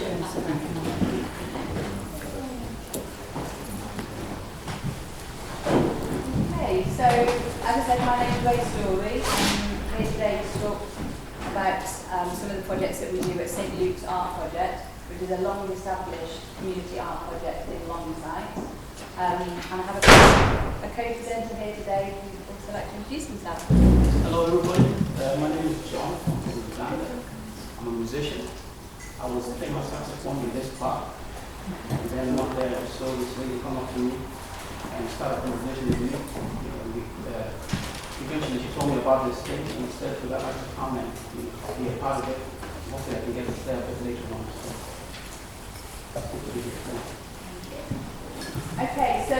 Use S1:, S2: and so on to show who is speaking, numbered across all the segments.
S1: So, as I said, my name is Ray Story. I'm here today to talk about some of the projects that we do at St Luke's Art Project, which is a long-established community art project in Longside. And I have a co-presenter here today who would also like to introduce himself.
S2: Hello everybody, my name is John from Uganda. I'm a musician. I was playing my saxophone in this park, and then one day I saw this lady come up to me and start a conversation with me. Eventually she told me about this stage, and instead of that I could come and be a part of it. Hopefully I can get to stay a bit later on. So that's good to be here.
S1: Okay, so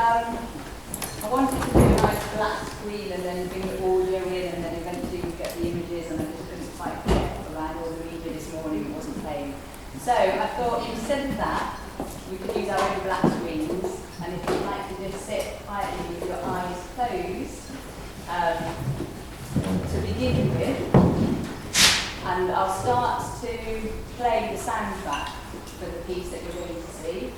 S1: I wanted to do a nice flat screen and then bring the audio in, and then eventually we get the images, and I just couldn't quite get around all the media this morning, it wasn't playing. So I thought instead of that, we could use our own black screens, and if you'd like to just sit quietly with your eyes closed to begin with, and I'll start to play the soundtrack for the piece that you're going to see,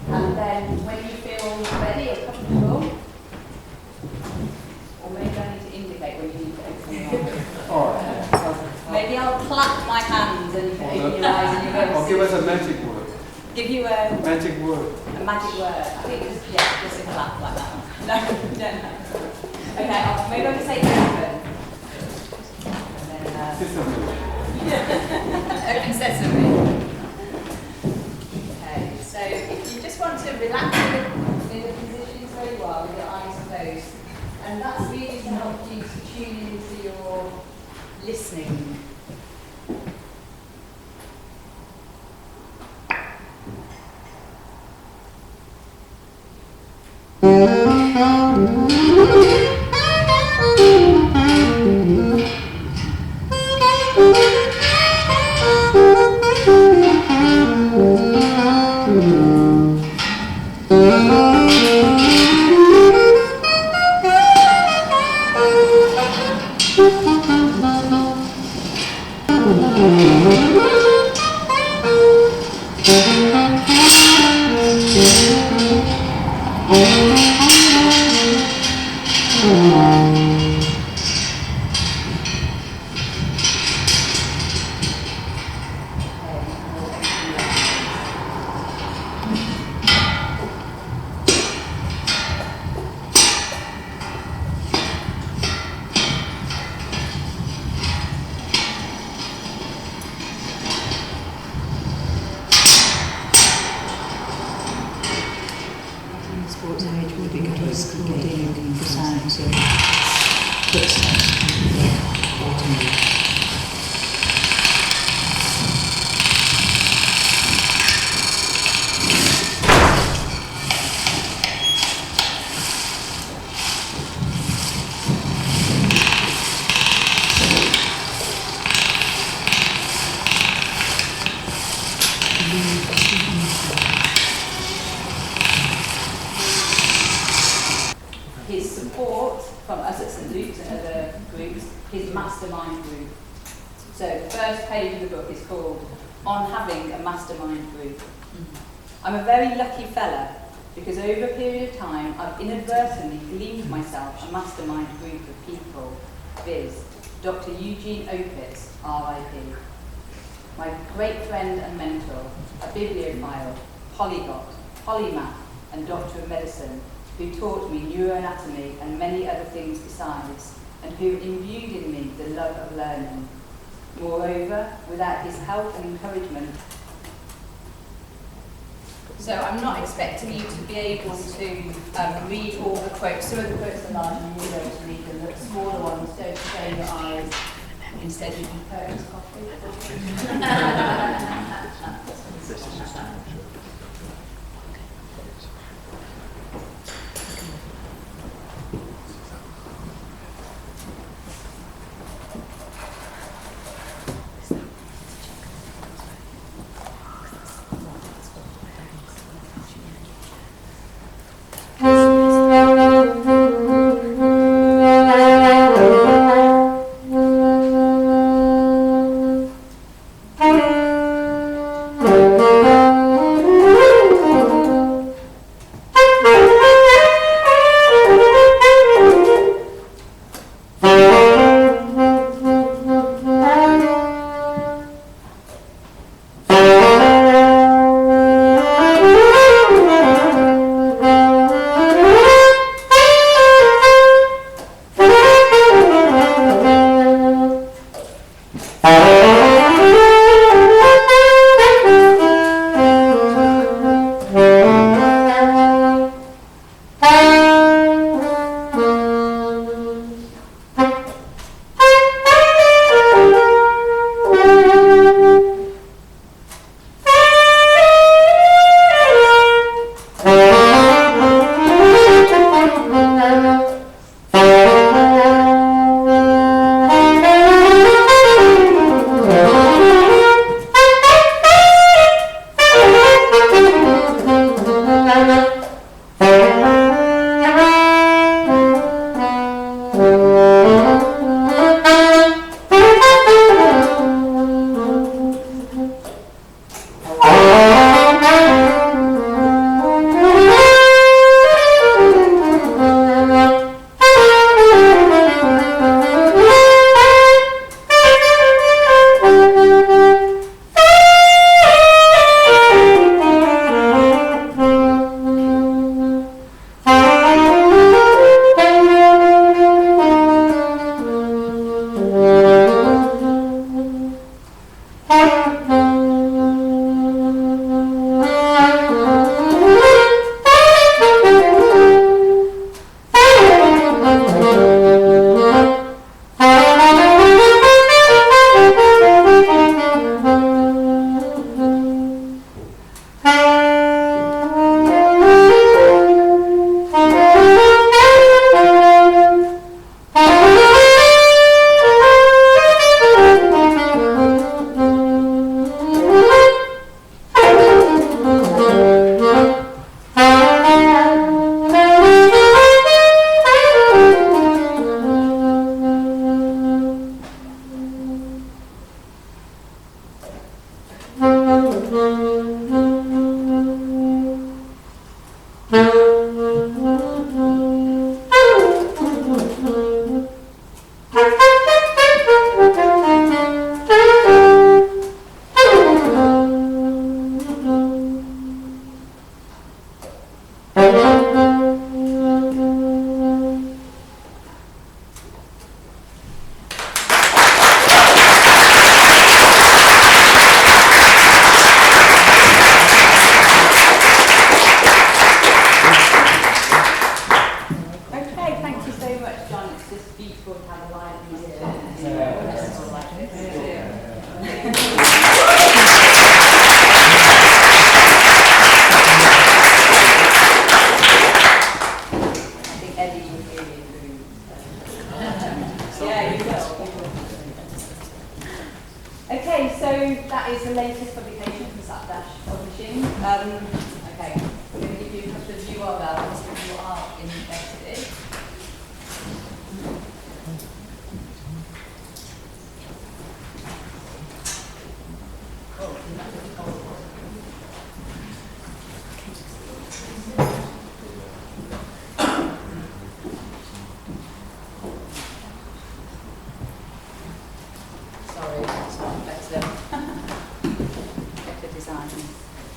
S1: and then when you feel ready or comfortable, or maybe I need to indicate when you need to open your eyes. Maybe I'll clap my hands and you can open your eyes and you'll be able to
S3: Or
S1: see.
S3: give us a magic word.
S1: Give you a
S3: magic word.
S1: A magic word. I think just a clap like that. No. Okay, maybe I'll just say open. And then,
S3: Sesame.
S1: open sesame. Okay, so if you just want to relax in the positions where you are with your eyes closed, and that's really to help you to tune into your listening. His support from us at St Luke's and other groups, his mastermind group. So the first page of the book is called On Having a Mastermind Group. I'm a very lucky fella because over a period of time I've inadvertently gleaned myself a mastermind group of people, viz. Dr. Eugene Opitz, RIP, my great friend and mentor, a bibliophile, polyglot, polymath and doctor of medicine, who taught me neuroanatomy and many other things besides, and who imbued in me the love of learning. Moreover, without his help and encouragement, so I'm not expecting you to be able to read all the quotes. Some of the quotes are large and you'll be able to read them. The smaller ones, don't strain your eyes. Instead you can purchase coffee.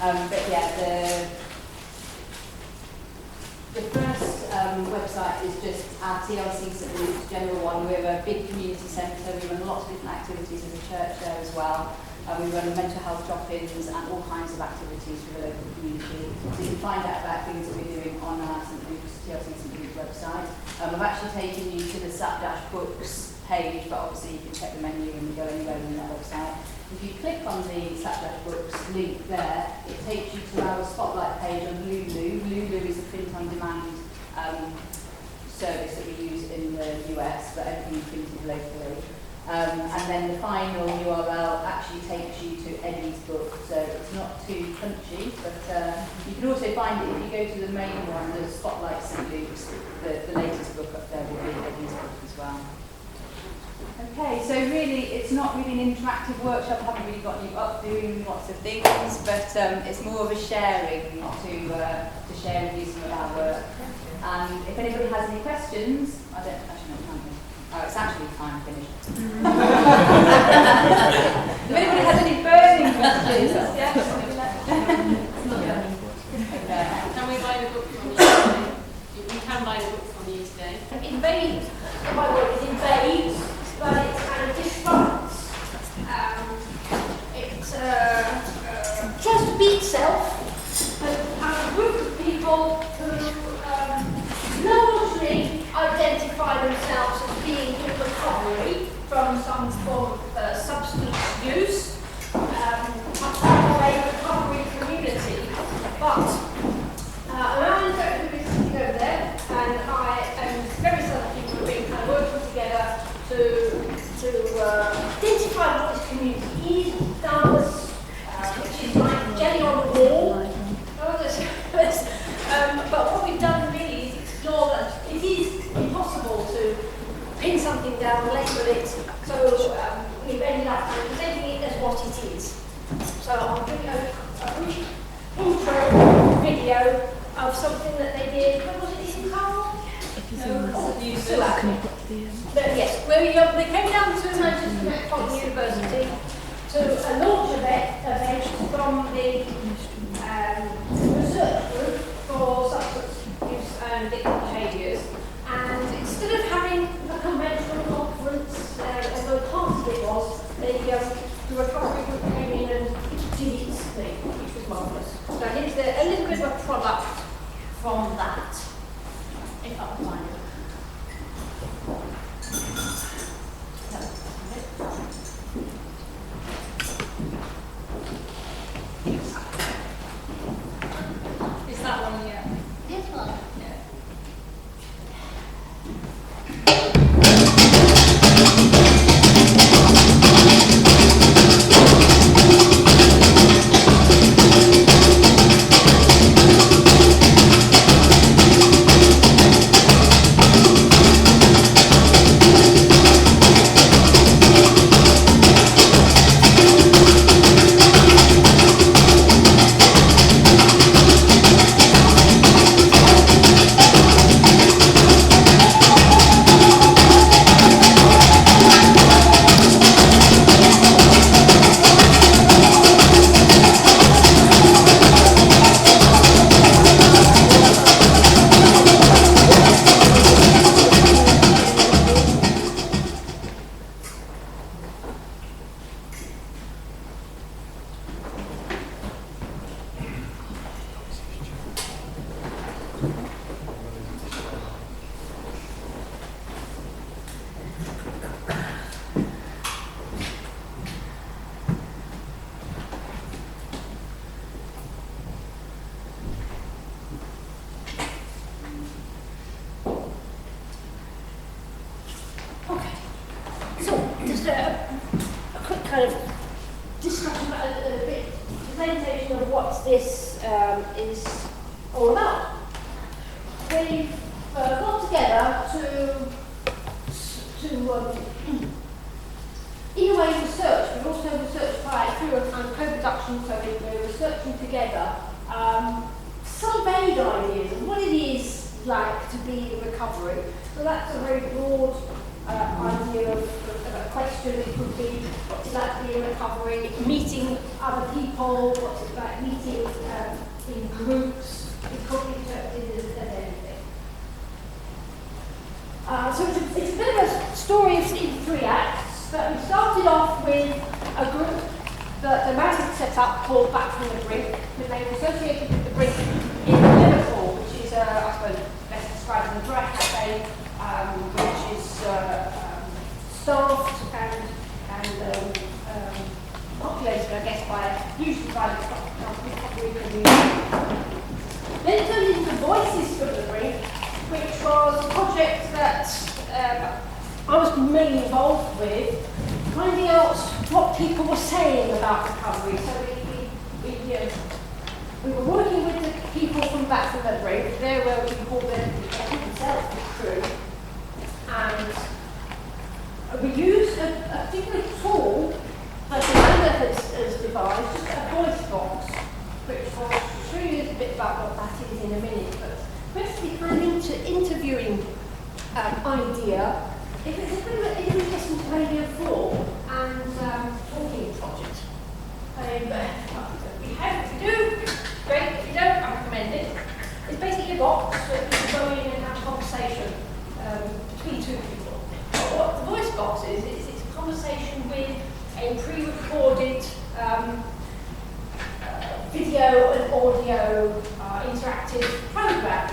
S1: But yeah, the first website is just our TLC St Luke's general one. We're a big community centre. We run lots of different activities as a church there as well. We run mental health drop-ins and all kinds of activities for the local community. So you can find out about things that we're doing on our St Luke's, TLC St Luke's website. I've actually taken you to the SAP-Books page, but obviously you can check the menu when you go anywhere on that website. If you click on the SAP-Books link there, it takes you to our spotlight page on Lulu. Lulu is a print-on-demand service that we use in the US, but everything is printed locally. And then the final URL actually takes you to Eddie's book, so it's not too punchy, but you can also find it if you go to the main one, the Spotlight St Luke's, the latest book up there will be Eddie's book as well. Okay, so really, it's not really an interactive workshop. I haven't really got you up doing lots of things, but it's more of a sharing to share with you some of our work. And if anybody has any questions, I don't actually know time. Oh, it's actually time finished. If anybody has any burning questions,
S3: Can we buy the book from you today? You can buy the book from you today.
S4: Invade, my word is invade, but it's kind of different. It tries to be itself, but has a group of people who largely identify themselves as being in recovery from some form of substance use, a recovery community. But Amanda, who is sitting over there, and I and various other people have been kind of working together to identify what this community is, does, which is like jelly on the wall. But what we've done really is explore that it is impossible to pin something down, label it, so we've ended up presenting it as what it is. So I'll bring a brief intro video of something that they did. What was it, this in Carl? Yes, where they came down to Manchester Metropolitan University to launch event from the research group for substance use and addictive behaviours. And instead of having a conventional conference, although part of it was, the recovery group came in and did its thing, which was marvellous. So here's a little bit of a product from that, if I can find it.
S3: Is that one, yeah?
S4: This one.
S3: Yeah.
S4: kind of discussion, a bit presentation of what this is all about. We've got together to in a way research. We've also researched through a kind of co-production, so we're researching together some vague ideas of what it is like to be in recovery. So that's a very broad idea of a question. It could be what's it like to be in recovery, meeting other people, what's it like meeting in groups. It could be interpreted as anything. So it's a bit of a story in 3 acts. But we started off with a group that Amanda set up called Back from the Brink, because they were associated with the Brink in Liverpool, which is, I suppose, best described as a dry cafe, which is staffed and populated, I guess, usually by the community. Then it turned into Voices from the Brink, which was a project that I was mainly involved with, finding out what people were saying about recovery. So we were working with the people from Back from the Brink. They were what we call themselves the crew, and we used a particular tool that Amanda has devised, just a voice box, which I'll show you a little bit about what that is in a minute. But basically, kind of interviewing idea. If it's a bit of an interesting to Radio 4 and talking project. If you do, great. If you don't, I recommend it. It's basically a box that you can go in and have a conversation between 2 people. But what the voice box is, it's a conversation with a pre-recorded video and audio interactive program.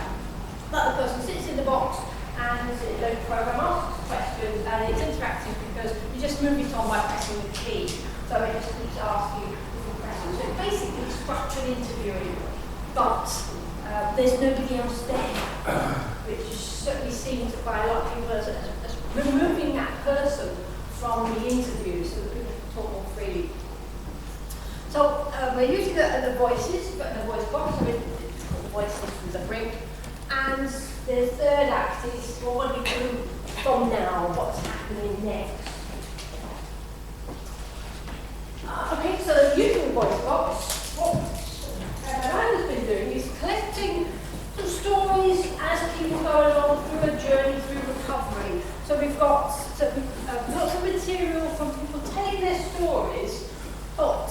S4: That the person sits in the box and the program asks questions, and it's interactive because you just move it on by pressing the key. So it just keeps asking different questions. So it's basically structured interviewing, but there's nobody else there, which is certainly seen by a lot of people as removing that person from the interview so that people can talk more freely. So we're using the voices, but the voice box, so it's called Voices from the Brink. And the 3rd act is what we do from now, what's happening next. Okay, so using the voice box, what Amanda's been doing is collecting some stories as people go along through a journey through recovery. So we've got lots of material from people telling their stories, but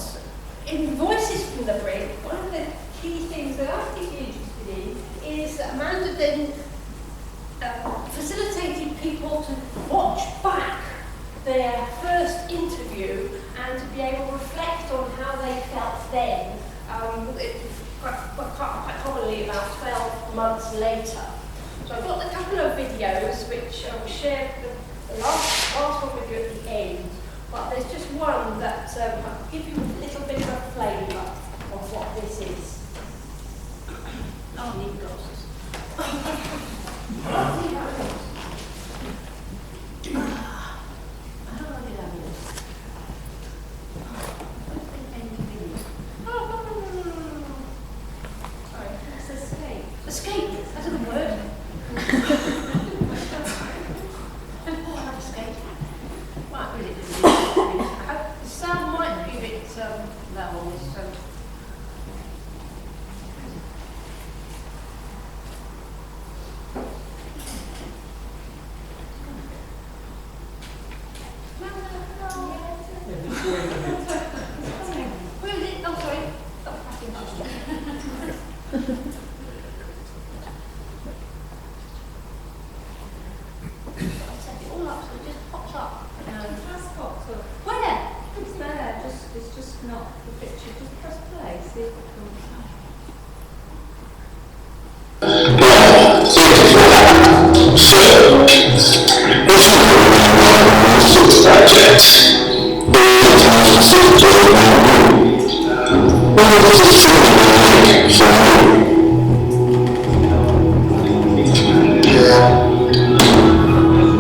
S4: in Voices from the Brink, one of the key things that I'm particularly interested in is that Amanda then facilitated people to watch back their first interview and to be able to reflect on how they felt then, quite commonly about 12 months later. So I've got a couple of videos which I will share the last one with you at the end, but there's just one that I'll give you a little bit of a flavour of what this is. Oh, I need glasses. Let's see how it goes. How do I get out of this? No. Sorry, that's escape. Escape, that's a good word. Oh, I have escape. Right, really good. I hope the sound might be a bit low on this.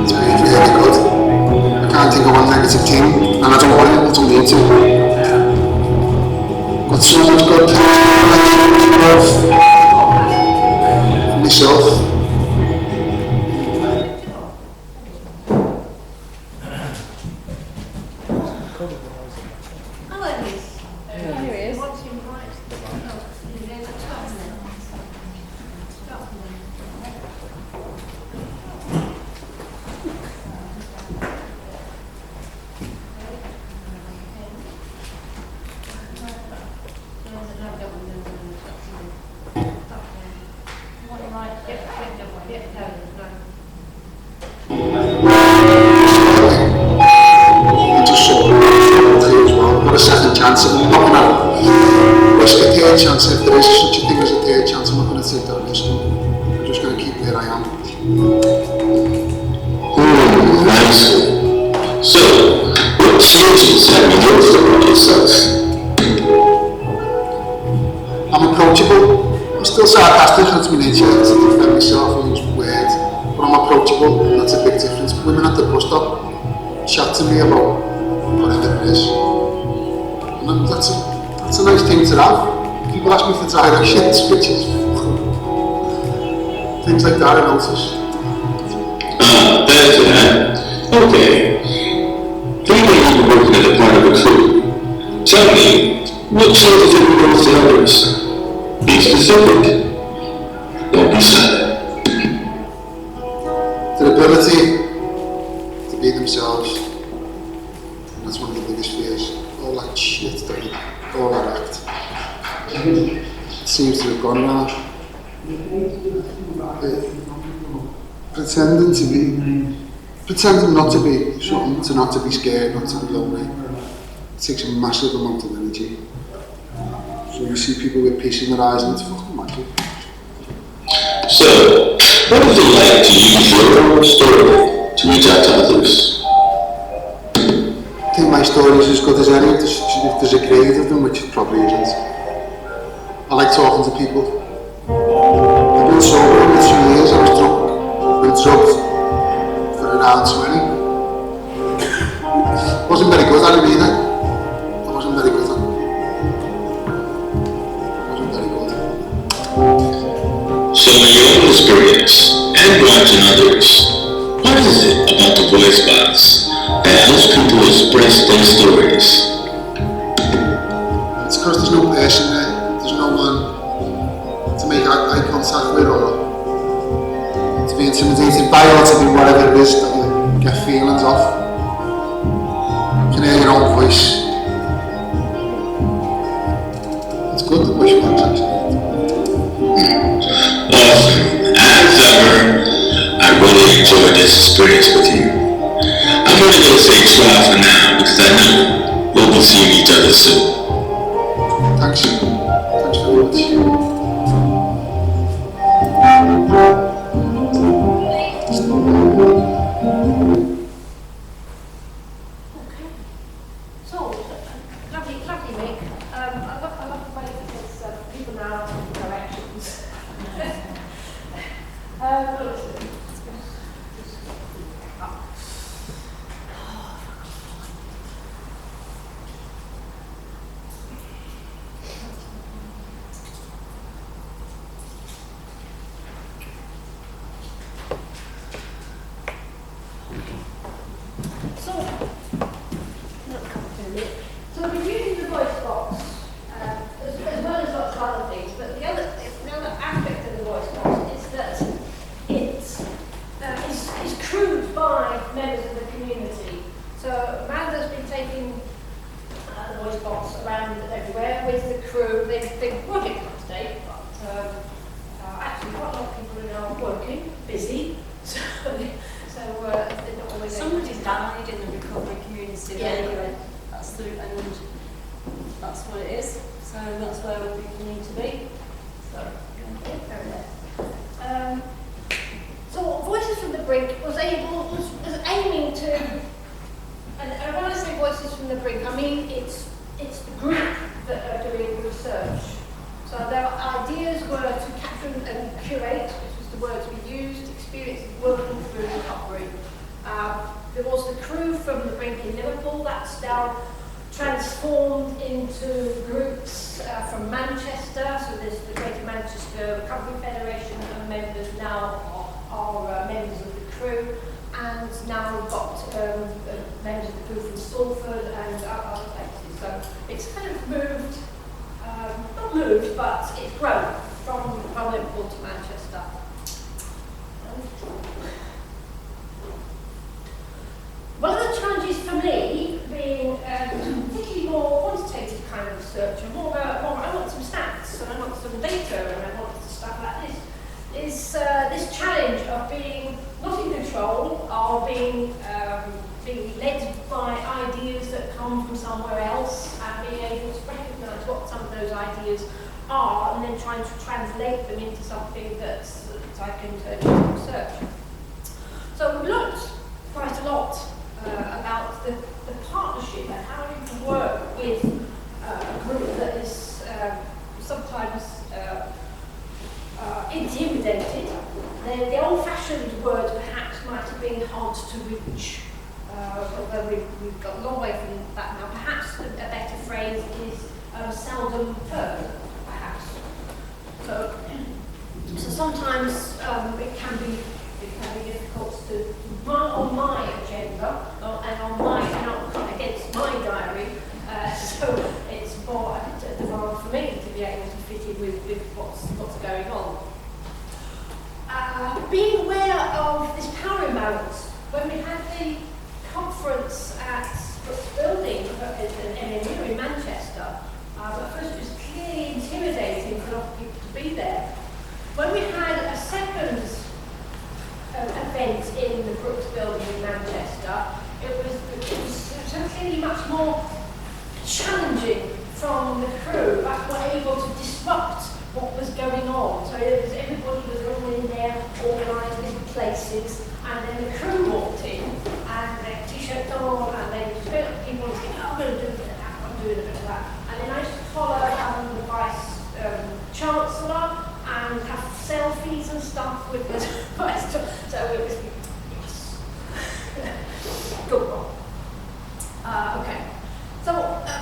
S5: It's really good. I can't think of one negative thing, and I don't want it to lead community. Got so much God love myself. If there is such a thing as a third chance, I'm not going to take that risk. I'm just going to keep where I am.
S6: Nice. So, what changes have you noticed about yourself?
S5: I'm approachable. I'm still sarcastic, that's my nature. To defend myself and use words, but I'm approachable, and that's a big difference. Women at the bus stop chat to me about whatever it is, and that's a nice thing to have. People ask me for directions, which is things like that I notice.
S6: That's that. Okay. Three days you've been working as a part of a crew. Tell me, what changes have you noticed in others? Be specific. Don't be silent.
S5: Their ability to be themselves. And that's one of the biggest fears. All that shit, all that act. It seems to have gone now. Pretending not to be something, to not to be scared, not to be lonely. It takes a massive amount of energy. So you see people with peace in their eyes and it's fucking magic.
S6: So, what is it like to use your own story to reach out to others?
S5: I think my story is as good as any. If there's a grade of them, which it probably isn't. I like talking to people. I've been sober for 2 years. I was drunk. Been drugged for around 20. Wasn't very good at it either. I wasn't very good at it. Wasn't very good.
S6: So in your own experience and watching others, what is it about the voice box that helps people express their stories?
S5: It's because there's no person there. There's no one to make eye contact with or to be intimidated by or to be whatever it is that you get feelings of. You can hear your own voice. It's good, the voice box actually.
S6: Awesome. As ever, I really enjoyed this experience with you. I'm only going to say try for now because I know we'll be seeing each other soon.
S5: Thanks. Thanks very much.
S4: Lovely, Mick. I love the way because people now have directions. So we've been using the voice box as well as lots of other things, but the other aspect of the voice box is that it is crewed by members of the community. So Amanda's been taking the voice box around everywhere with the crew. They've working up to date, but actually quite a lot of people are now working, busy. So they're not always.
S3: Somebody died in the recovery community.
S4: Yeah.
S3: Anyway. And that's what it is. So that's where people need to be. So,
S4: so Voices from the Brink was aiming to, and when I say Voices from the Brink, I mean it's the group that are doing research. So their ideas were to capture and curate, which was the words we used, experiences working through recovery. There was the crew from the Brink in Liverpool, that's now transformed into groups from Manchester. So there's the Greater Manchester Recovery Federation, and members now are members of the crew. And now we've got members of the crew from Salford and other places. So it's kind of moved, not moved, but it's grown from Liverpool to Manchester. One of the challenges for me, being particularly more quantitative kind of researcher, I want some stats and I want some data and I want stuff like this, is this challenge of being not in control, or being led by ideas that come from somewhere else, and being able to recognise what some of those ideas are, and then trying to translate them into something that I can turn into research. So we've learnt quite a lot about the partnership and how you can work with a group that is sometimes intimidated. The old-fashioned word perhaps might have been hard to reach, although we've got a long way from that now. Perhaps a better phrase is seldom heard, perhaps. So sometimes it can be difficult to run on my agenda and on my, not against my diary. So it's more a demand for me to be able to fit in with what's going on. Being aware of this power imbalance, when we had the conference at Brooks Building at NMU in Manchester, but first it was clearly intimidating for a lot of people to be there. When we had a second event in the Brooks Building in Manchester, it was clearly much more challenging from the crew, but were able to disrupt what was going on. So everybody was all in there, organised in places, and then the crew walked in, and their t-shirts on, and they just people saying, oh, I'm going to do a bit of that, I'm doing a bit of that. And then I used to follow the Vice Chancellor and have selfies and stuff with the Vice Chancellor. So it was, yes. Good one. Okay. So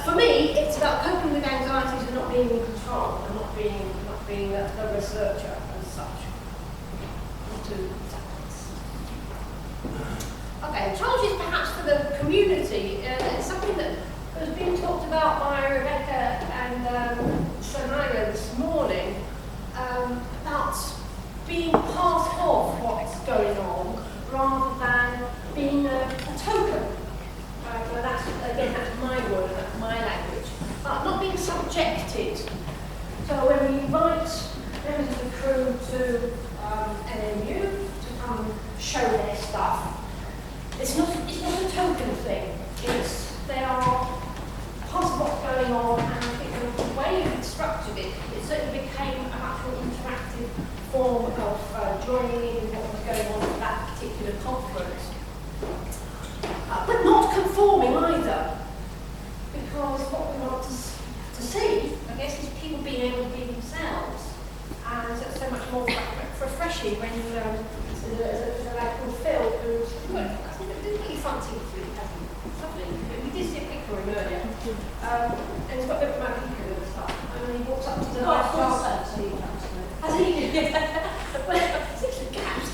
S4: for me, it's about coping with anxieties and not being in control, and not being a researcher as such. Okay, challenges perhaps for the community. It's something that has been talked about by Rebecca and Sonaira this morning, about being part of what's going on rather than being a token. Well, that's my word, that's my language. Not being subjected. So when we invite members of the crew to NMU to come show their stuff, it's not a token thing. They are part of what's going on, and I think the way you've structured it certainly became a much more interactive form of joining in what was going on at that particular conference. But not conforming either, because what we want to see, I guess, is people being able to be themselves, and it's so much more refreshing when there's a lad called Phil who's really fun to do, lovely. We did see a picture of him earlier, and he's got a bit of magic and stuff, and he walks up to the last class. Has he? Yeah. Well, 6 gaps.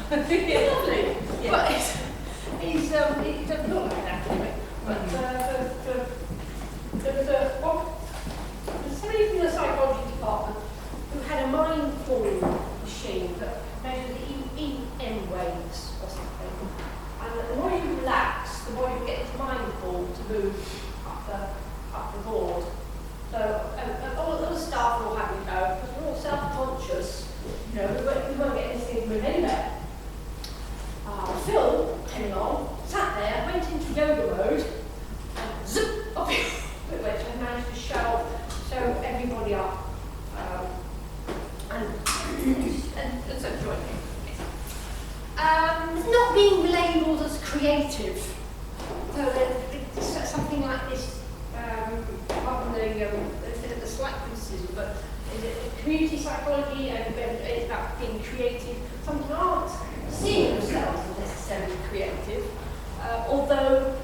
S4: It's lovely. Yeah. But he doesn't look like an academic, but there's somebody from the psychology department who had a mindful machine that measured the EM waves or something. And the more you relax, the more you get this mindful to move up the board. So all the staff will have you go, because we're all self-conscious. You know, we won't get anything to move anywhere. Phil came along, sat there, went into yoga mode, and zip, off it went, and managed to show everybody up. And so joined me. Not being labelled as creative. So something like this, apart from the slight criticism, but community psychology and it's about being creative. Some people aren't seeing themselves as necessarily creative, although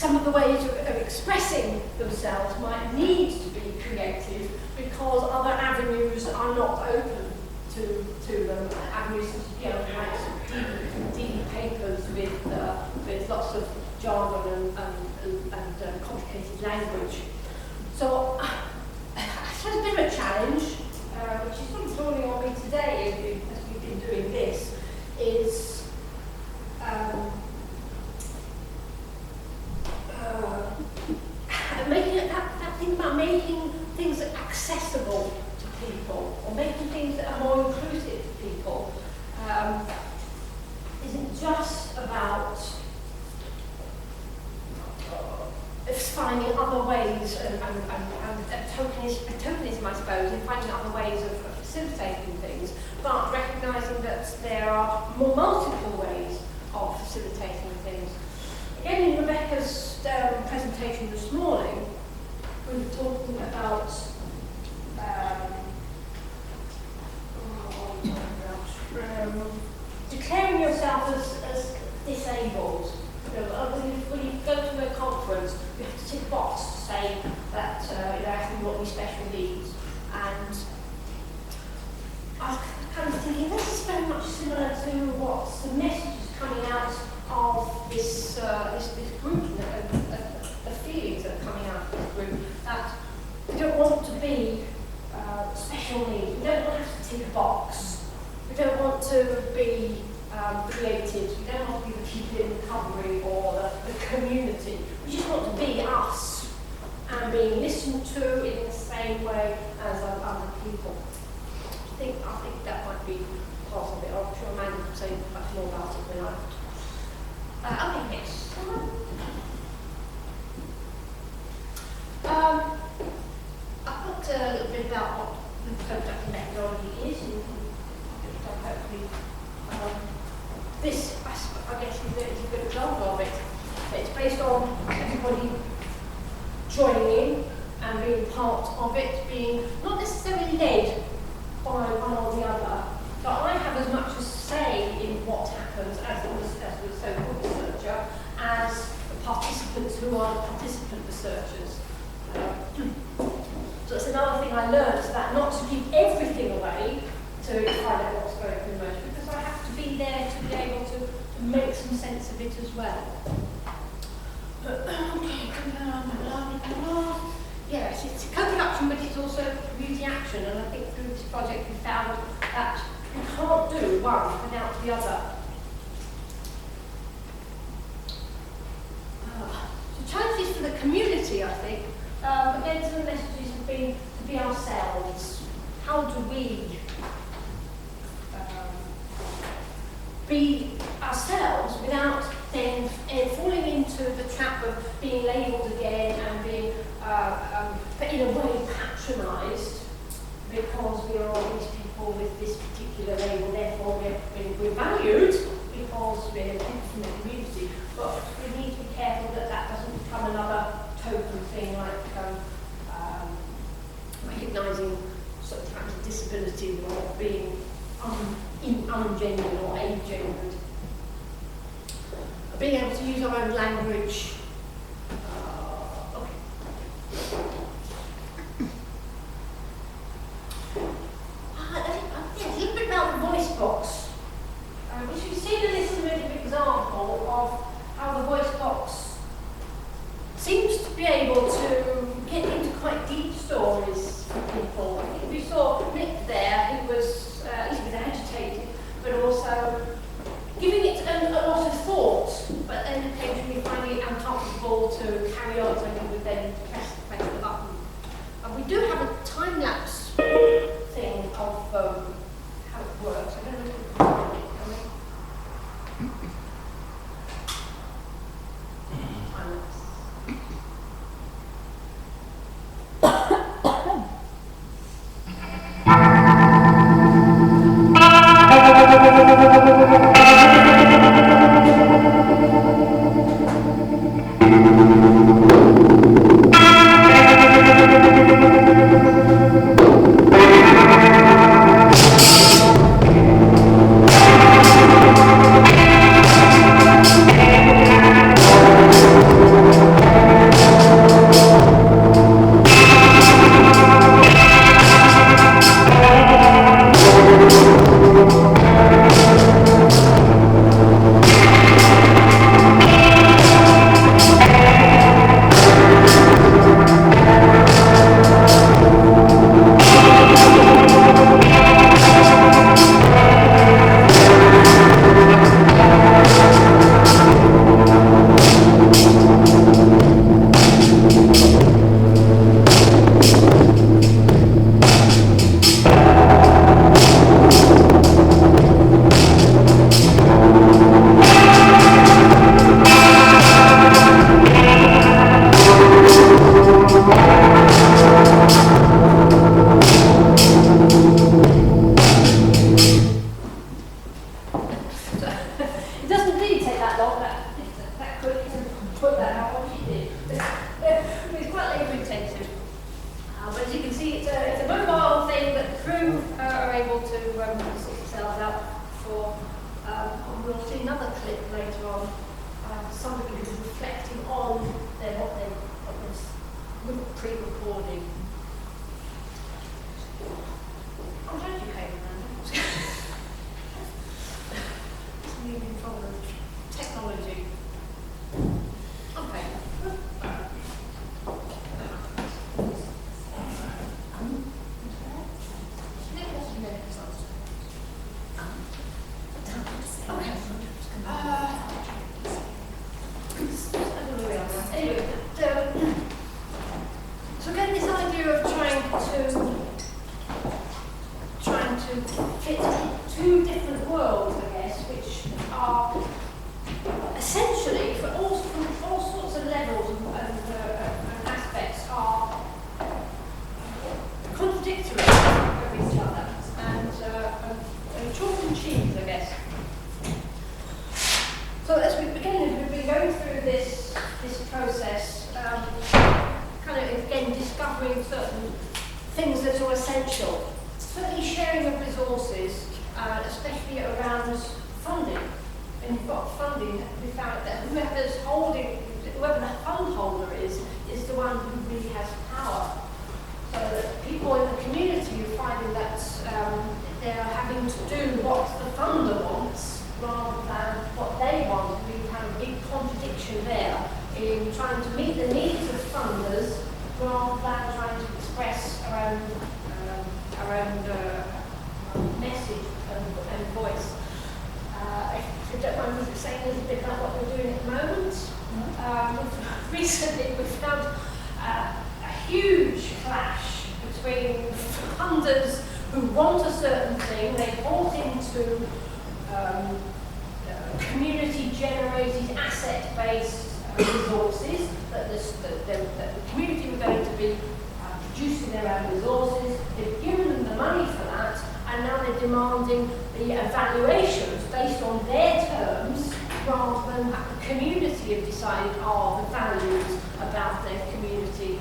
S4: some of the ways of expressing themselves might need to be creative because other avenues are not open to them. Avenues such as, you know, like deep papers with lots of jargon and complicated language. So it's a bit of a challenge, which is sort of dawning on me today as we've been doing this, is that thing about making things accessible to people, or making things that are more inclusive to people, isn't just about finding other ways and tokenism, I suppose, and finding other ways of facilitating things, but recognising that there are more multiple ways of facilitating things. Again, in Rebecca's presentation this morning, we were talking about declaring yourself as disabled. You know, when you go to a conference, you have to tick a box to say that you're asking what your special needs. And I was kind of thinking this is very much similar to what's the messages coming out of this group and the feelings that are coming out of this group, that we don't want to be special needs. We don't want to have to tick a box. We don't want to be creative. We don't want to be the people in recovery or the community. We just want to be us and being listened to in the same way as other people. I think that might be part of it. I'm sure Amanda could say much more about it than I could. Okay, next. I've got a little bit about what the conduct methodology is, and hopefully this, I guess, is a good example of it. It's based on everybody joining in and being part of it, being not necessarily led by one or the other, but I have as much a say in what happens as the so-called researcher, as the participants who are participant researchers. So it's another thing I learned, that not to give everything away to find out what's going through motion, because I have to be there to be able to make some sense of it as well. Yes, it's co-production, but it's also community action, and I think through this project we found that you can't do one without the other. So challenges for the community, I think. Again, some of the messages have been to be ourselves. How do we be ourselves without then falling into the trap of being labelled again and being, in a way, patronised because we are all these people with this particular label, therefore we're valued because we're people from the community. But we need to be careful that that doesn't become another token thing like recognising sort of perhaps disability or being ungendered or agendered. Being able to use our own language. A little bit about the voice box, which we've seen a little bit of example of how the voice box seems to be able to get into quite deep stories for people. I think we saw Nick there, who was a little bit agitated, but also giving it a lot of thought, but then occasionally finding it uncomfortable to carry on, so he would then press the button. And we do have a time-lapse thing of how it works. I don't know if you can find it, can we? Time-lapse. contradictory of each other, and chalk and cheese, I guess. So as we've been going through this process, kind of again discovering certain things that are essential. Certainly sharing of resources, especially around funding. When you've got funding, we found that whoever the fund holder is the one who really has power. So that people in the community are finding that they're having to do what the funder wants rather than what they want. We have a big contradiction there in trying to meet the needs of funders rather than trying to express our own message and voice. If you don't mind me saying a little bit about what we're doing at the moment, recently we've found a huge clash between funders who want a certain thing. They bought into community-generated, asset-based resources, that the community were going to be producing their own resources. They've given them the money for that, and now they're demanding the evaluations based on their terms rather than the community have decided are the values about their community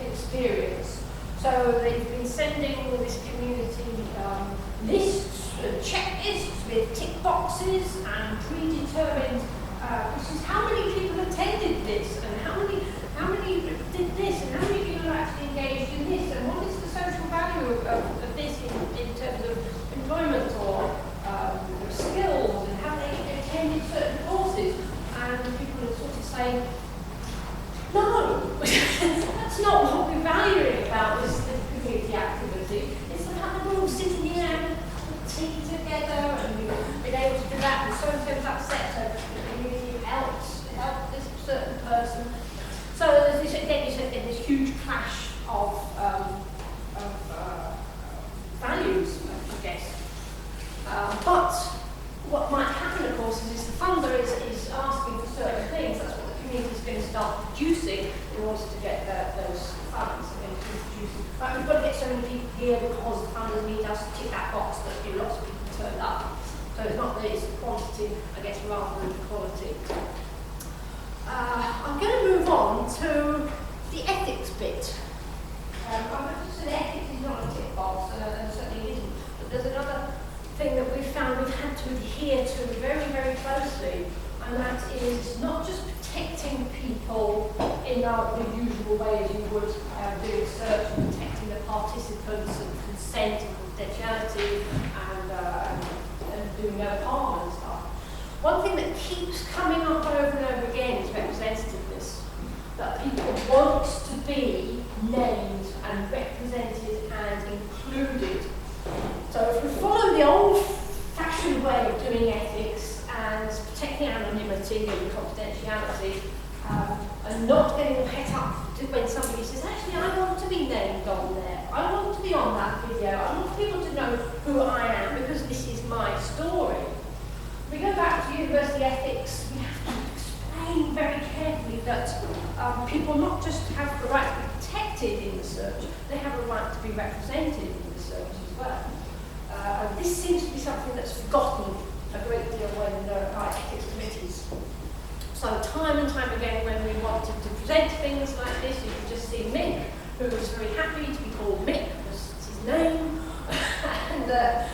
S4: experience. So they've been sending this community lists, checklists with tick boxes and predetermined, which is how many people attended this and how many did this and how many people are actually engaged in this and what is the social value of this in terms of employment or skills and have they attended certain courses, and people are sort of saying, no, that's not what we're valuing about this community activity. It's about the all sitting here and tea together and we've been able to do that and so-and-so's upset so the community helped this certain person. So there's this, again, this huge clash of values, I guess. But what might happen, of course, is the funder is asking for certain things. That's what the community is going to start producing in order to get those funds. Right, we've got to get so many people here because the funders need us to tick that box that lots of people turned up. So it's not that it's quantity, I guess, rather than quality. I'm going to move on to the ethics bit. I just said ethics is not a tick box, and certainly isn't. But there's another thing that we've found we've had to adhere to very, very closely, and that is not just protecting people in the usual way as you would do research, protecting the participants and consent and confidentiality and doing no harm and stuff. One thing that keeps coming up over and over again is representativeness, that people want to be named and represented and included. So if we follow the old-fashioned way of doing ethics and protecting anonymity and confidentiality, and not getting het up when somebody says, actually, I want to be named on there. I want to be on that video. I want people to know who I am because this is my story. If we go back to university ethics, we have to explain very carefully that people not just have the right to be protected in research, they have a right to be represented in research as well. And this seems to be something that's forgotten a great deal when there are ethics committees. So time and time again when we wanted to present things like this, you can just see Mick, who was very happy to be called Mick, because it's his name, and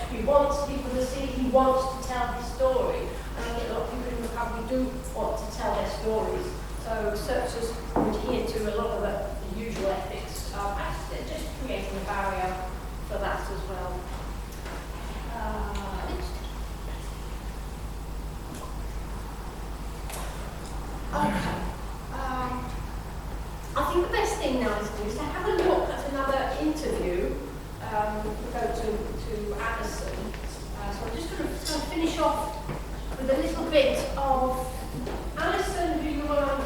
S4: he wants people to see, he wants to tell his story. And I think a lot of people in recovery do want to tell their stories. So researchers adhere to a lot of the usual ethics, actually just creating a barrier for that as well. Okay. I think the best thing now is to have a look at another interview. We'll go to Alison. So I'm just going to finish off with a little bit of Alison, who you will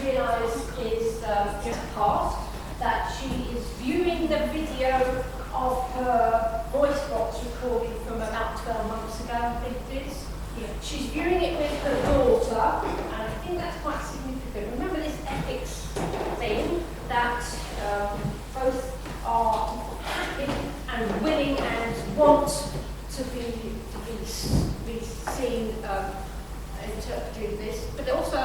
S4: realise is just past, that she is viewing the video of her Voicebox recording from about 12 months ago, I think it is. Yeah. She's viewing it with her daughter, and I think that's quite significant. Remember this ethics thing that both want to be seen interpreting this, but also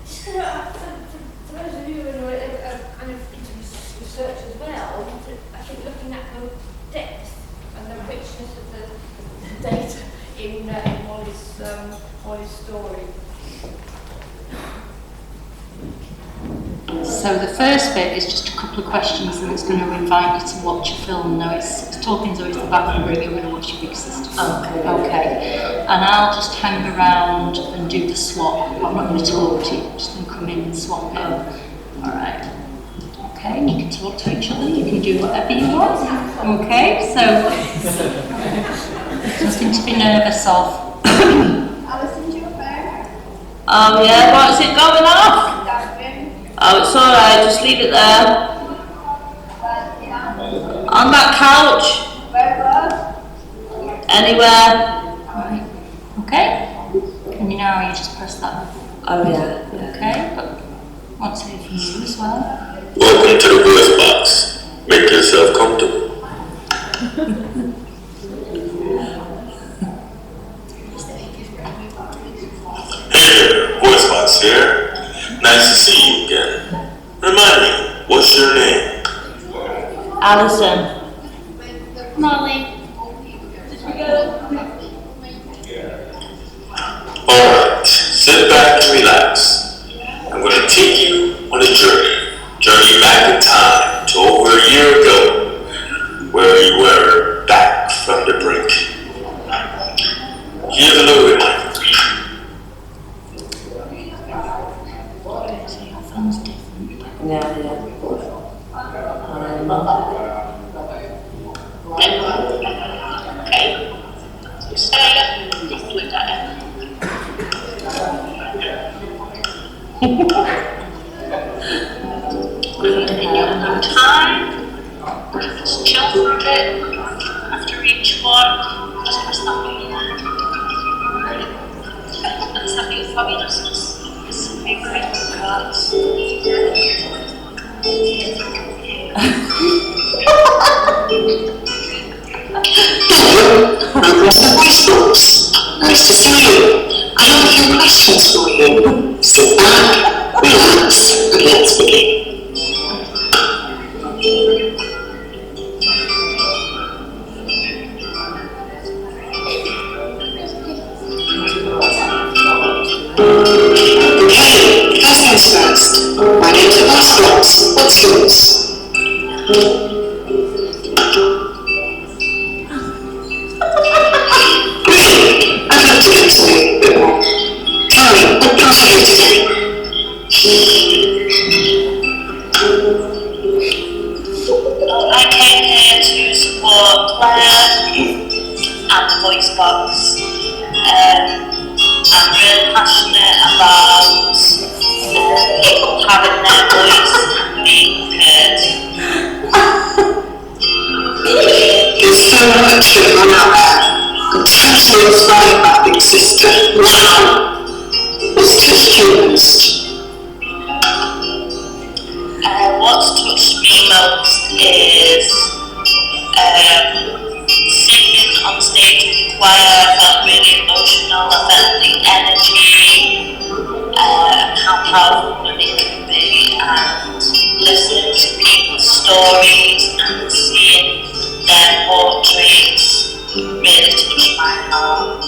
S4: just for those of you who are kind of into research as well, I think looking at the depth and the richness of the data in Molly's story.
S7: So the first bit is just a couple of questions and it's going to invite you to watch a film. Now talking's always the back and bring you in and watch your big sister. Okay. And I'll just hang around and do the swap. I'm not going to talk to you, I'm just going to come in and swap in. Alright. Okay, and you can talk to each other, you can do whatever you want. Okay, so nothing to be nervous of.
S8: Alison, do you phone?
S7: Oh yeah, what is it going off? Oh, it's alright, just leave it there. On that couch. Anywhere. Right. Okay. And you know how you just press that.
S9: Oh yeah.
S7: Okay, but want to hear from you as well.
S6: Welcome to the voice box. Make yourself comfortable. Hey, voice box here. Nice to see you again. Remind me, what's your name?
S7: Alison.
S8: Molly.
S6: Alright, sit back and relax. I'm going to take you on a journey back in time to over a year ago, where you were back from the brink. Here's a little reminder.
S9: Yeah.
S7: Okay. So just look at it. In your own time, just chill for a bit. After each one, just press that button there. Let's have your fabulousness. Favorite cards.
S10: Welcome to Voicebox. Nice to see you. I have a few questions for you. Sit back, relax, and let's begin. Okay, first things first. My name's Voicebox. What's yours? I'd love to get to know you a bit more. Tell me, what brought you here today?
S7: I came here to support Claire and the Voicebox. I'm really passionate about people having their voice and being heard.
S10: There's so much going on out there. I'm totally inspired by Big Sister. Wow! What's touched you most?
S7: What's touched me most is singing on stage with the choir. I felt really emotional. I felt the energy and how powerful it can be, and listening to people's stories and seeing their portraits really touched my heart.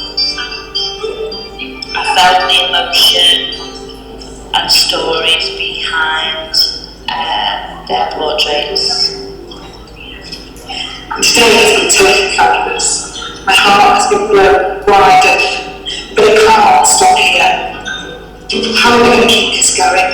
S7: I felt the emotion and stories behind their portraits.
S10: And today has been totally fabulous. My heart has been blown wide open, but it can't stop here. How are we going to keep this going?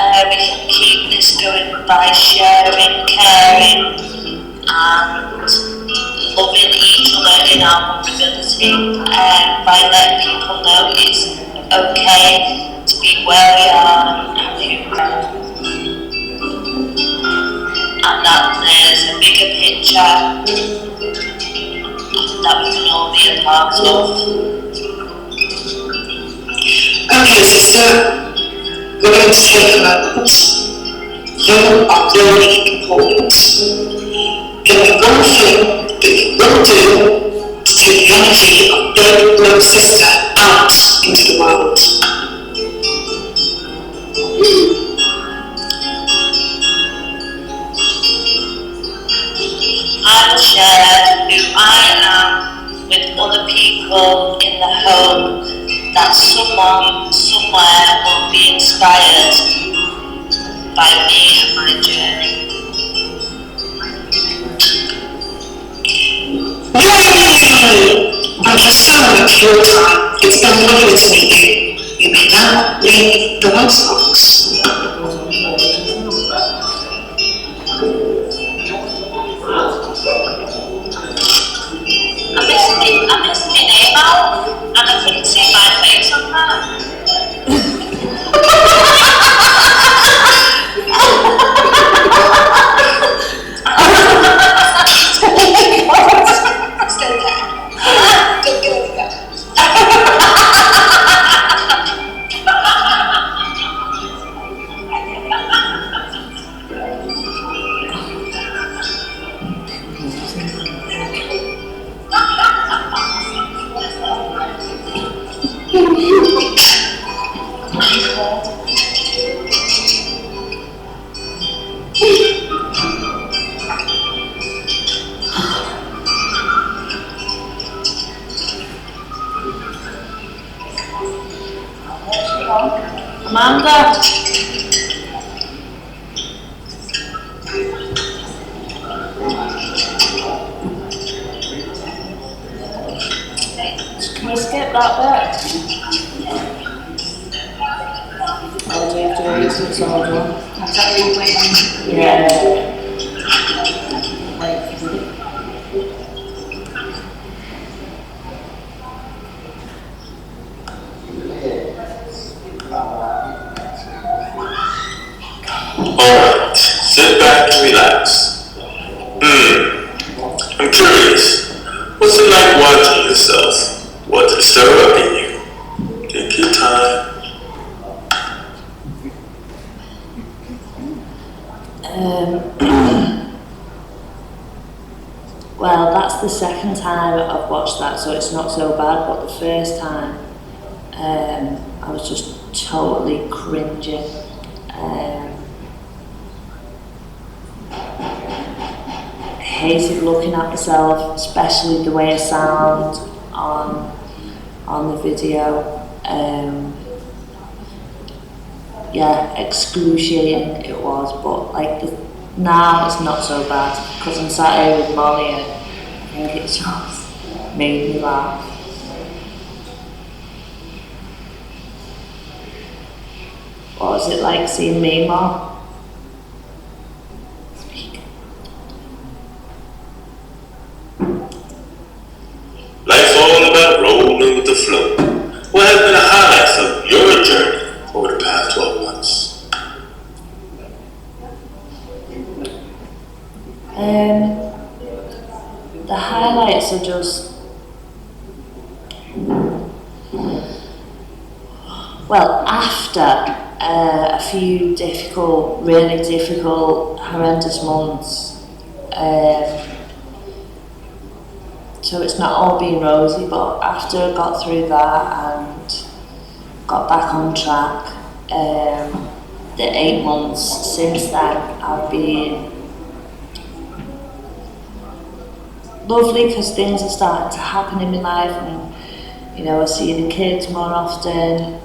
S7: I think we can keep this going by sharing, caring and loving each other in our vulnerability, by letting people know it's okay to be where we are and who we are, and that there's a bigger picture that we can all be a part of.
S10: Okay, sister. we're going to take a moment. You are really important. Give me one thing that you will do to take the energy of your little sister out into the world.
S7: I will share who I am with other people in the hope that someone somewhere will be inspired by me and my journey.
S10: Yay! Thank you so much for your time. It's been lovely to meet you. You may now leave the Voicebox.
S7: I missed my name out and I couldn't see my face on that.
S10: Stay there. Good girl, go.
S3: Amanda. Can we skip that bit? Or do you have to go into the solid one?
S1: Is that what you're waiting?
S3: Yeah.
S6: Alright, sit back and relax. I'm curious. What's it like watching yourself? What did stir up in you? Take your time.
S3: Well, that's the second time I've watched that, so it's not so bad, but the first time I was just totally cringing. I hated looking at myself, especially the way I sound on the video. Yeah, excruciating it was, but like now it's not so bad because I'm sat here with Molly and I think it's just made me laugh. What was it like seeing me, Mom?
S6: Life's all about rolling with the flow. What have been the highlights of your journey over the past 12 months?
S3: The highlights are just, well, after a few really difficult, horrendous months, so it's not all been rosy, but after I got through that and got back on track, the 8 months since then have been lovely because things are starting to happen in my life, and you know, I see the kids more often.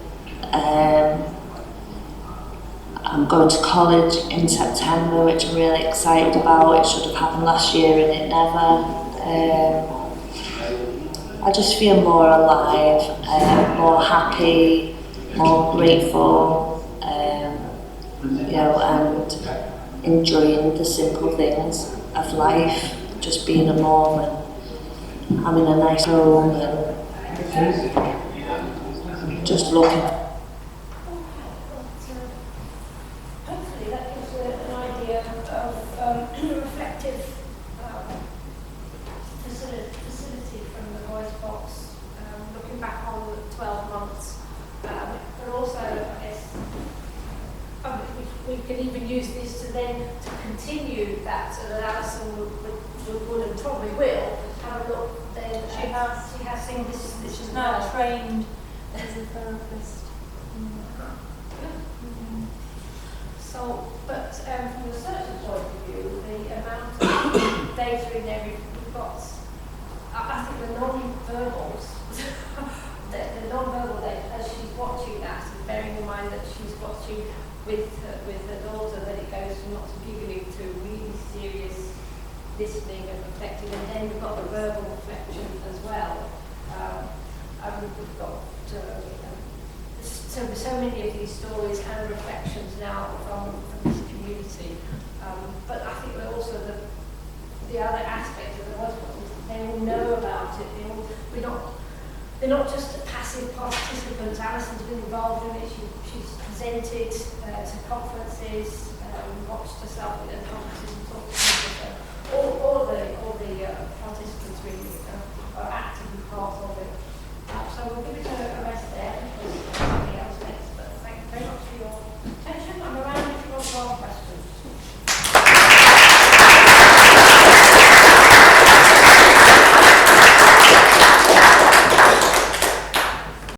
S3: I'm going to college in September, which I'm really excited about. It should have happened last year and it never. I just feel more alive, more happy, more grateful, you know, and enjoying the simple things of life. Just being a mom and having a nice home and just looking.
S4: Hopefully that gives an idea of reflective facility from the Voicebox, looking back on 12 months, but also I guess use this to then to continue that, so that Alison would and probably will have a look then. She has seen this.
S9: She's now trained as a therapist.
S4: So, but from a certain point of view, the amount of data in there we've got, I think the non-verbals, the non-verbal data, as she's watching that, and bearing in mind that she's watching with her daughter, that it goes from not giggling to really serious listening and reflecting, and then we've got the verbal reflection as well. And we've got so many of these stories and reflections now from this community. But I think that also the other aspect of the Voicebox is they all know about it. They're not just passive participants. Alison's been involved in it. She's presented to conferences, watched herself at conferences and talked to people. So all the participants really are actively part of it. So we'll give it a